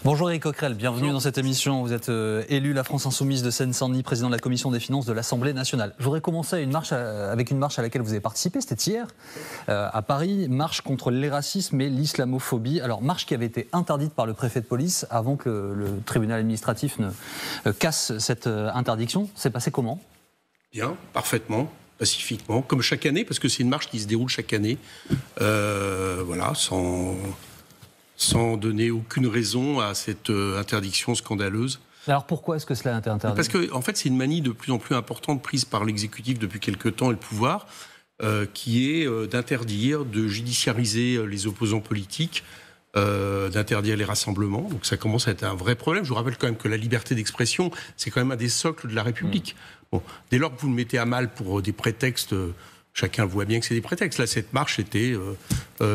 Bonjour Éric Coquerel, bienvenue dans cette émission. Vous êtes élu La France Insoumise de Seine-Saint-Denis, président de la Commission des Finances de l'Assemblée nationale. Je voudrais commencer avec une marche à laquelle vous avez participé, c'était hier, à Paris, marche contre les racismes et l'islamophobie. Alors, marche qui avait été interdite par le préfet de police avant que le tribunal administratif ne casse cette interdiction. C'est passé comment ? Bien, parfaitement, pacifiquement, comme chaque année, parce que c'est une marche qui se déroule chaque année, voilà, sans donner aucune raison à cette interdiction scandaleuse. Alors pourquoi est-ce que cela a été interdit ? Parce que, en fait, c'est une manie de plus en plus importante prise par l'exécutif depuis quelque temps et le pouvoir, qui est d'interdire, de judiciariser les opposants politiques, d'interdire les rassemblements. Donc ça commence à être un vrai problème. Je vous rappelle quand même que la liberté d'expression, c'est quand même un des socles de la République. Bon, dès lors que vous le mettez à mal pour des prétextes... Chacun voit bien que c'est des prétextes. Là, cette marche était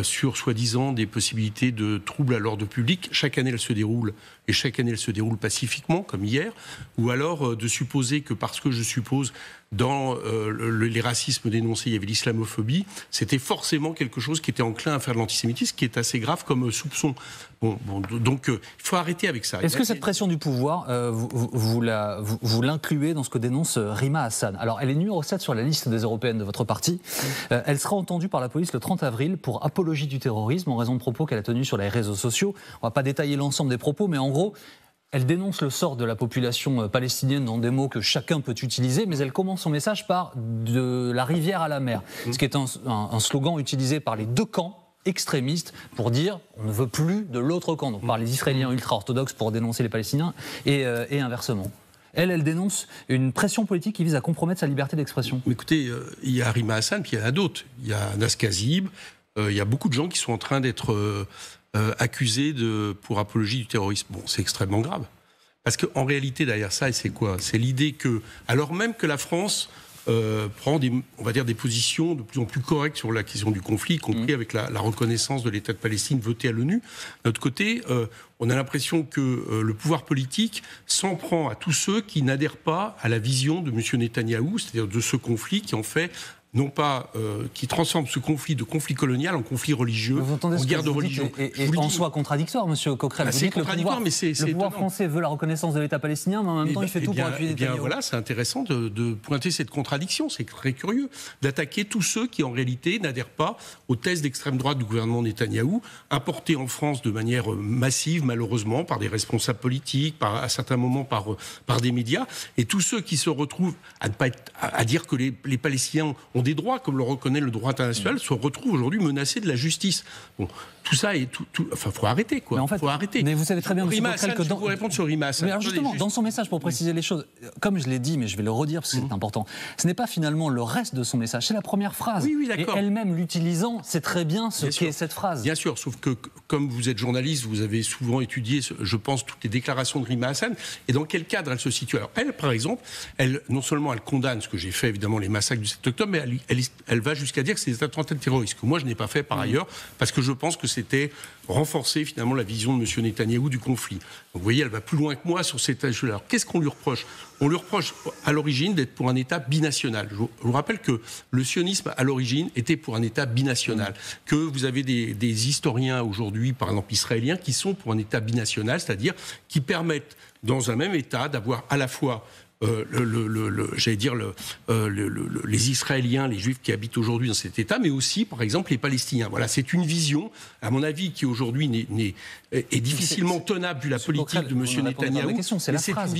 sur, soi-disant, des possibilités de troubles à l'ordre public. Chaque année, elle se déroule, et chaque année, elle se déroule pacifiquement, comme hier. Ou alors de supposer que, parce que je suppose, dans les racismes dénoncés, il y avait l'islamophobie, c'était forcément quelque chose qui était enclin à faire de l'antisémitisme, qui est assez grave comme soupçon. Donc, il faut arrêter avec ça. Est-ce que cette pression du pouvoir, vous l'incluez dans ce que dénonce Rima Hassan ? Alors, elle est numéro 7 sur la liste des européennes de votre parti. Elle sera entendue par la police le 30 avril pour apologie du terrorisme en raison de propos qu'elle a tenus sur les réseaux sociaux. On ne va pas détailler l'ensemble des propos, mais en gros, elle dénonce le sort de la population palestinienne dans des mots que chacun peut utiliser, mais elle commence son message par « de la rivière à la mer », ce qui est un slogan utilisé par les deux camps extrémistes pour dire on ne veut plus de l'autre camp, donc par les Israéliens ultra-orthodoxes pour dénoncer les Palestiniens et inversement. Elle dénonce une pression politique qui vise à compromettre sa liberté d'expression. Écoutez, il y a Rima Hassan, puis il y en a d'autres. Il y a Anas Kazib, il y a beaucoup de gens qui sont en train d'être accusés pour apologie du terrorisme. Bon, c'est extrêmement grave. Parce qu'en réalité, derrière ça, c'est quoi ? C'est l'idée que, alors même que la France prend on va dire des positions de plus en plus correctes sur la question du conflit, y compris avec la reconnaissance de l'État de Palestine votée à l'ONU. D'un autre côté, on a l'impression que le pouvoir politique s'en prend à tous ceux qui n'adhèrent pas à la vision de M. Netanyahou, c'est-à-dire de ce conflit qui en fait non pas qui transforme ce conflit de conflit colonial en conflit religieux, en guerre de religion. Et en soi contradictoire, M. Coquerel. C'est contradictoire, mais c'est le pouvoir français veut la reconnaissance de l'État palestinien, mais en même temps, il fait tout pour appuyer Netanyahou. Voilà, c'est intéressant de pointer cette contradiction. C'est très curieux d'attaquer tous ceux qui, en réalité, n'adhèrent pas aux thèses d'extrême droite du gouvernement Netanyahou, importées en France de manière massive, malheureusement, par des responsables politiques, à certains moments par des médias, et tous ceux qui se retrouvent à dire que les Palestiniens ont des droits, comme le reconnaît le droit international, se retrouvent aujourd'hui menacés de la justice. Bon, tout ça est enfin, faut arrêter, quoi. Mais en fait, faut arrêter. Mais vous savez très bien, M. Coquerel, que je vais vous répondre sur Rima Hassan. Mais alors justement, dans son message, pour préciser les choses, comme je l'ai dit, mais je vais le redire parce que c'est important, ce n'est pas finalement le reste de son message, c'est la première phrase. Oui, d'accord. Et elle-même l'utilisant, c'est très bien ce qu'est cette phrase. Bien sûr, sauf que comme vous êtes journaliste, vous avez souvent étudié, je pense, toutes les déclarations de Rima Hassan. Et dans quel cadre elle se situe ? Alors elle, par exemple, non seulement elle condamne ce que j'ai fait, évidemment, les massacres du 7 octobre, mais elle va jusqu'à dire que c'est des attentats terroristes, que moi je n'ai pas fait par ailleurs, parce que je pense que c'était renforcer finalement la vision de M. Netanyahou du conflit. Donc vous voyez, elle va plus loin que moi sur cet âge-là. Alors qu'est-ce qu'on lui reproche ? On lui reproche à l'origine d'être pour un État binational. Je vous rappelle que le sionisme à l'origine était pour un État binational. Que vous avez des historiens aujourd'hui, par exemple israéliens, qui sont pour un État binational, c'est-à-dire qui permettent dans un même État d'avoir à la fois les Israéliens, les Juifs qui habitent aujourd'hui dans cet État, mais aussi, par exemple, les Palestiniens. Voilà, c'est une vision, à mon avis, qui aujourd'hui est difficilement tenable vu la politique de M. Netanyahou. C'est la phrase.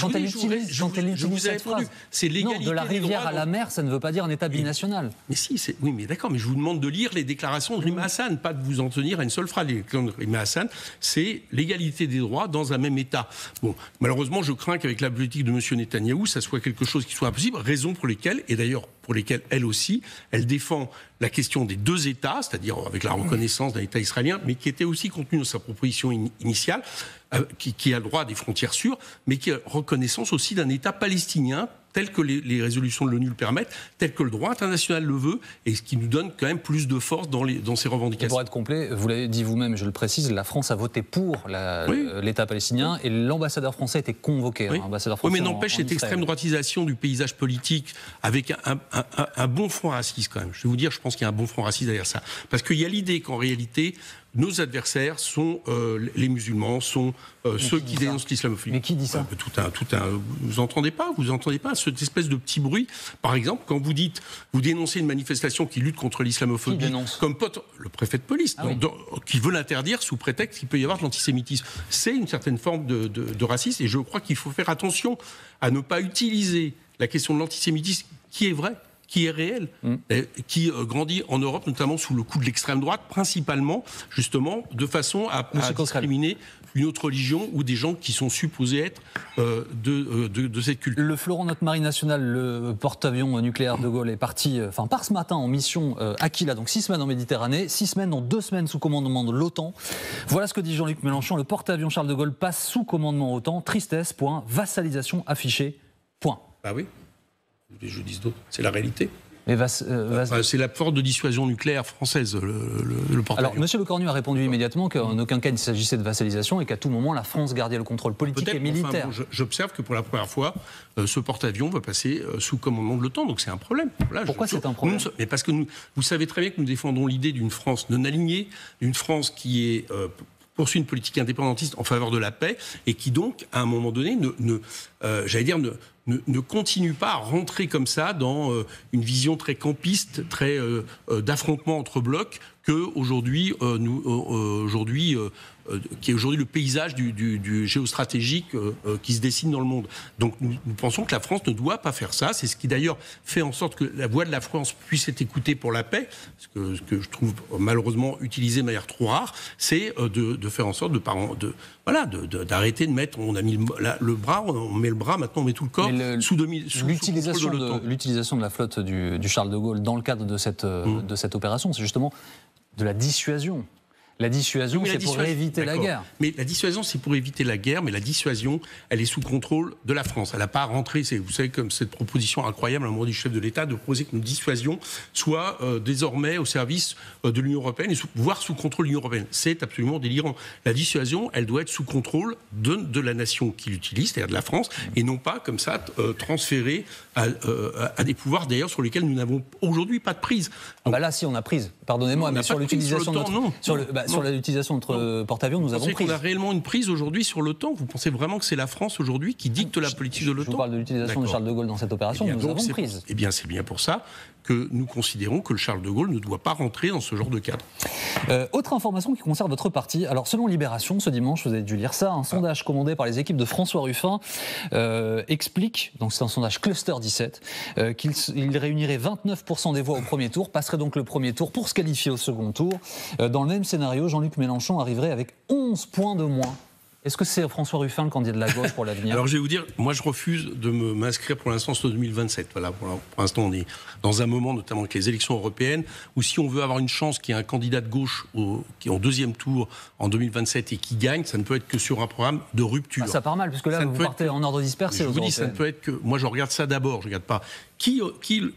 Quand elle utilise cette phrase. C'est l'égalité de la rivière à la mer, ça ne veut pas dire un État binational. Mais si, oui, mais d'accord, mais je vous demande de lire les déclarations de Rima Hassan, pas de vous en tenir à une seule phrase. Les déclarations de Rima Hassan, c'est l'égalité des droits dans un même État. Bon, malheureusement, je crains qu'avec la politique de M. Netanyahou, ça soit quelque chose qui soit impossible, raison pour lesquelles, et d'ailleurs pour lesquelles elle aussi, elle défend la question des deux États, c'est-à-dire avec la reconnaissance d'un État israélien, mais qui était aussi contenue dans sa proposition initiale, qui a le droit à des frontières sûres, mais qui a reconnaissance aussi d'un État palestinien, tel que les résolutions de l'ONU le permettent, tel que le droit international le veut, et ce qui nous donne quand même plus de force dans ces revendications. Et pour être complet, vous l'avez dit vous-même, je le précise, la France a voté pour l'État palestinien, et l'ambassadeur français était convoqué. Oui, mais n'empêche cette extrême droitisation du paysage politique, avec un bon front raciste quand même. Je vais vous dire, je pense qu'il y a un bon front raciste derrière ça. Parce qu'il y a l'idée qu'en réalité, nos adversaires sont les musulmans, sont ceux qui dénoncent l'islamophobie. Mais qui dit ça? Vous entendez pas cette espèce de petit bruit. Par exemple, quand vous dénoncez une manifestation qui lutte contre l'islamophobie, comme le préfet de police, qui veut l'interdire sous prétexte qu'il peut y avoir de l'antisémitisme. C'est une certaine forme de racisme, et je crois qu'il faut faire attention à ne pas utiliser la question de l'antisémitisme, qui est vrai, qui est réel, qui grandit en Europe, notamment sous le coup de l'extrême droite, principalement, justement, de façon à discriminer une autre religion ou des gens qui sont supposés être de cette culture. Le fleuron de notre marine nationale, le porte-avions nucléaire de Gaulle, est parti, part ce matin en mission Aquila, donc 6 semaines en Méditerranée, 6 semaines, dont 2 semaines sous commandement de l'OTAN. Voilà ce que dit Jean-Luc Mélenchon, le porte-avions Charles de Gaulle passe sous commandement OTAN, tristesse, point, vassalisation affichée, point. Bah oui. Je dis d'autres, c'est la réalité. C'est la force de dissuasion nucléaire française, le porte-avions. Alors, M. Lecornu a répondu immédiatement qu'en aucun cas il s'agissait de vassalisation et qu'à tout moment la France gardait le contrôle politique et militaire. J'observe que pour la première fois, ce porte-avions va passer sous commandement de l'OTAN, donc c'est un problème. Là, pourquoi c'est un problème? Mais parce que vous savez très bien que nous défendons l'idée d'une France non alignée, d'une France qui est poursuit une politique indépendantiste en faveur de la paix et qui donc, à un moment donné, ne continue pas à rentrer comme ça dans une vision très campiste, très d'affrontement entre blocs, qui est aujourd'hui le paysage du géostratégique qui se dessine dans le monde. Donc nous pensons que la France ne doit pas faire ça. C'est ce qui d'ailleurs fait en sorte que la voix de la France puisse être écoutée pour la paix, ce que je trouve malheureusement utilisé de manière trop rare, c'est de faire en sorte d'arrêter de mettre, on a mis le bras, on met le bras, maintenant on met tout le corps sous l'utilisation de la flotte du Charles de Gaulle dans le cadre de cette opération, c'est justement de la dissuasion. La dissuasion, c'est pour éviter la guerre. Mais la dissuasion, c'est pour éviter la guerre, mais la dissuasion, elle est sous contrôle de la France. Elle n'a pas rentré, vous savez, comme cette proposition incroyable à un moment du chef de l'État, de proposer que nos dissuasions soient désormais au service de l'Union européenne, voire sous contrôle de l'Union européenne. C'est absolument délirant. La dissuasion, elle doit être sous contrôle de la nation qui l'utilise, c'est-à-dire de la France, et non pas, comme ça, transférée à des pouvoirs, d'ailleurs, sur lesquels nous n'avons aujourd'hui pas de prise. Donc, là, si on a prise, pardonnez-moi, mais sur l'utilisation de l'utilisation de notre porte-avions, nous avons pris. Vous pensez qu'on a réellement une prise aujourd'hui sur l'OTAN? Vous pensez vraiment que c'est la France aujourd'hui qui dicte la politique de l'OTAN? Je vous parle de l'utilisation de Charles de Gaulle dans cette opération, nous avons prise. Eh bien, c'est bien pour ça que nous considérons que le Charles de Gaulle ne doit pas rentrer dans ce genre de cadre. Autre information qui concerne votre parti. Alors, selon Libération, ce dimanche, vous avez dû lire ça, un sondage commandé par les équipes de François Ruffin explique, donc c'est un sondage Cluster 17, qu'il réunirait 29% des voix au premier tour, passerait donc le premier tour pour se qualifier au second tour. Dans le même scénario, Jean-Luc Mélenchon arriverait avec 11 points de moins. Est-ce que c'est François Ruffin le candidat de la gauche pour l'avenir? Alors je vais vous dire, moi je refuse de m'inscrire pour l'instant sur 2027. Voilà, pour l'instant on est dans un moment, notamment avec les élections européennes, où si on veut avoir une chance qu'il y ait un candidat de gauche qui est en deuxième tour en 2027 et qui gagne, ça ne peut être que sur un programme de rupture. Ça part mal, parce que là vous partez en ordre dispersé. Je vous dis, ça ne peut être que... Moi je regarde ça d'abord, je ne regarde pas qui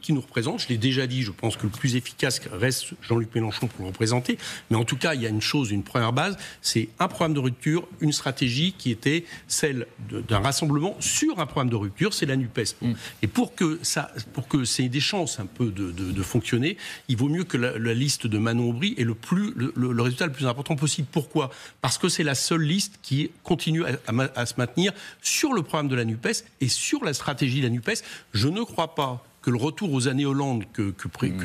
nous représente. Je l'ai déjà dit, je pense que le plus efficace reste Jean-Luc Mélenchon pour le représenter. Mais en tout cas, il y a une première base, c'est un programme de rupture, une stratégie qui était celle d'un rassemblement sur un programme de rupture, c'est la NUPES. Et pour que ça ait des chances un peu de fonctionner, il vaut mieux que la liste de Manon Aubry ait le résultat le plus important possible. Pourquoi? Parce que c'est la seule liste qui continue à se maintenir sur le programme de la NUPES et sur la stratégie de la NUPES. Je ne crois pas que le retour aux années Hollande que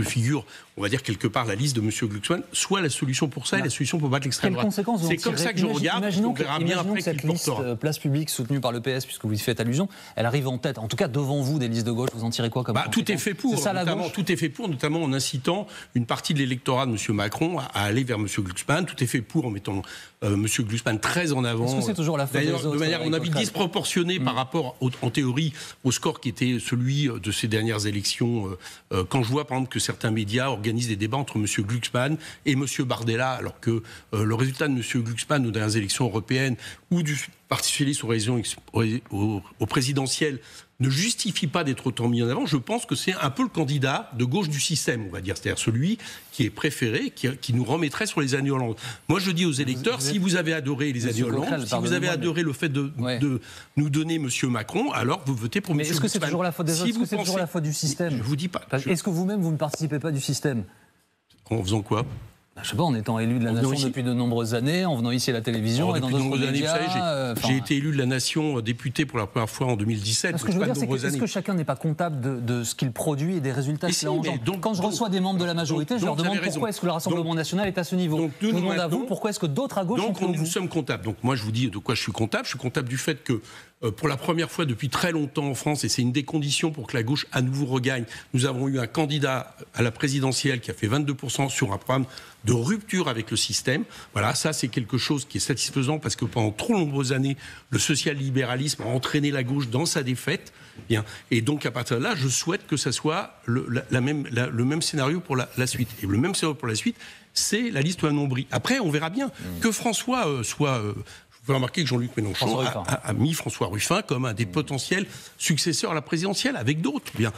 figure, on va dire quelque part, la liste de M. Glucksmann, soit la solution pour ça et la solution pour battre l'extrême droite. C'est comme ça que je regarde, on verra bien après qui cette liste Place Publique soutenue par le PS, puisque vous y faites allusion, elle arrive en tête, en tout cas devant vous, des listes de gauche, vous en tirez quoi comme conséquence? Tout est fait pour, tout est fait pour, notamment en incitant une partie de l'électorat de M. Macron à aller vers M. Glucksmann, tout est fait pour en mettant M. Glucksmann très en avant. Est-ce que c'est toujours la faute des autres, de manière, on a vu disproportionnée par rapport, en théorie, au score qui était celui de ces dernières élections. Quand je vois, par exemple, que certains médias organisent des débats entre M. Glucksmann et M. Bardella, alors que le résultat de M. Glucksmann aux dernières élections européennes ou du Parti socialiste au présidentiel ne justifie pas d'être autant mis en avant. Je pense que c'est un peu le candidat de gauche du système, on va dire. C'est-à-dire celui qui est préféré, qui nous remettrait sur les années Hollande. Moi, je dis aux électeurs, si vous avez adoré les années Hollande, si vous avez adoré le fait de nous donner M. Macron, alors vous votez pour M. Mais est-ce que c'est toujours la faute des autres? Est-ce que c'est toujours la faute du système? Je vous dis pas. Est-ce que vous-même, vous ne participez pas du système? En faisant quoi? Je sais pas, en étant élu de la nation depuis de nombreuses années, en venant ici à la télévision et dans d'autres médias. J'ai été élu de la nation député pour la première fois en 2017. Ce que je veux dire, c'est est-ce que chacun n'est pas comptable de ce qu'il produit et des résultats qu'il engendre? Quand je reçois des membres de la majorité, je leur demande pourquoi est-ce que le Rassemblement national est à ce niveau. Je vous demande à vous pourquoi est-ce que d'autres à gauche sont comme vous. Nous sommes comptables. Donc moi je vous dis de quoi je suis comptable. Je suis comptable du fait que pour la première fois depuis très longtemps en France, et c'est une des conditions pour que la gauche à nouveau regagne, nous avons eu un candidat à la présidentielle qui a fait 22% sur un programme de rupture avec le système. Voilà, ça c'est quelque chose qui est satisfaisant parce que pendant trop nombreuses années, le social-libéralisme a entraîné la gauche dans sa défaite. Bien. Et donc à partir de là, je souhaite que ça soit le même scénario pour la suite. Et le même scénario pour la suite, c'est la liste à nombril. Après, on verra bien que François soit... Vous pouvez remarquer que Jean-Luc Mélenchon a mis François Ruffin comme un des potentiels successeurs à la présidentielle, avec d'autres. Bien,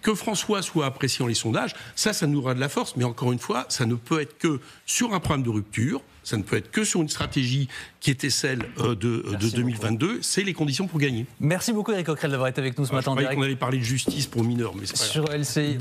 que François soit apprécié dans les sondages, ça nous aura de la force. Mais encore une fois, ça ne peut être que sur un programme de rupture, ça ne peut être que sur une stratégie qui était celle de 2022. C'est les conditions pour gagner. Merci beaucoup Éric Coquerel d'avoir été avec nous ce matin en direct. On allait parler de justice pour mineurs, mais c'est pas grave. Sur LCI.